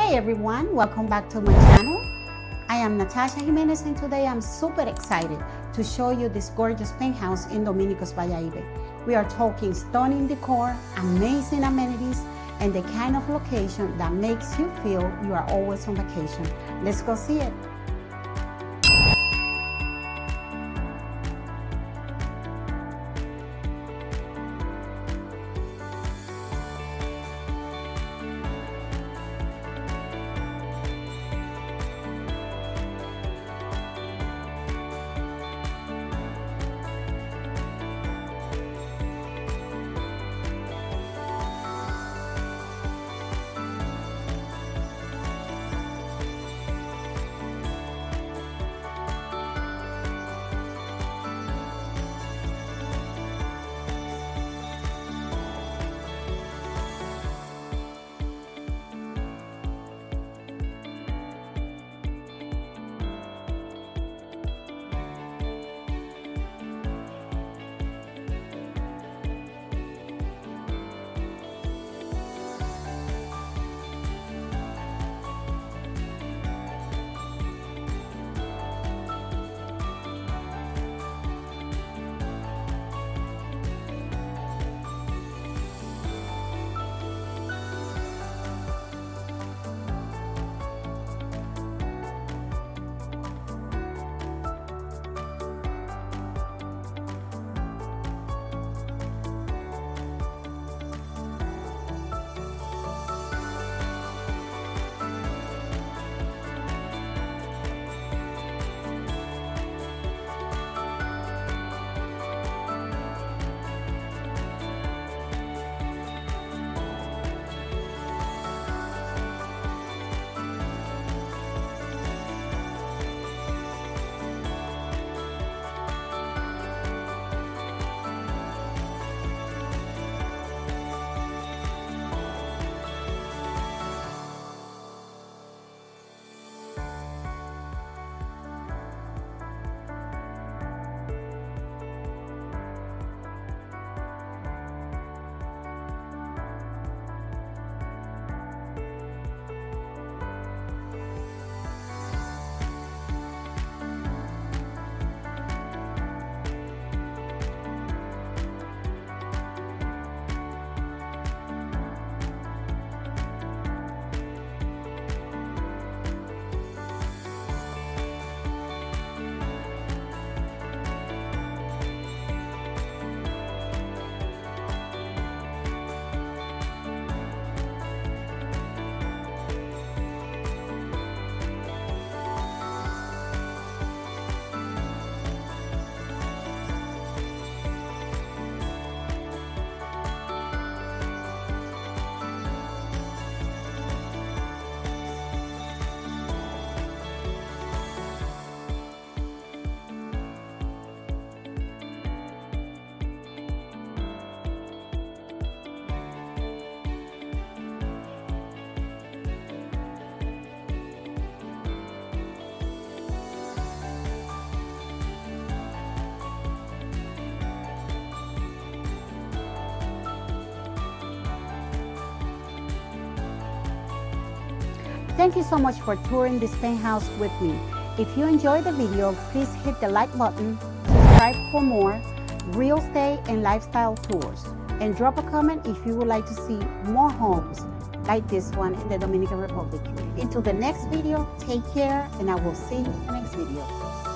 Hey everyone, welcome back to my channel. I am Nattacha Jimenez and today I'm super excited to show you this gorgeous penthouse in Dominicus, Bayahibe. We are talking stunning decor, amazing amenities, and the kind of location that makes you feel you are always on vacation. Let's go see it. Thank you so much for touring this penthouse with me. If you enjoyed the video, please hit the like button, subscribe for more real estate and lifestyle tours, and drop a comment if you would like to see more homes like this one in the Dominican Republic. Until the next video, take care, and I will see you in the next video.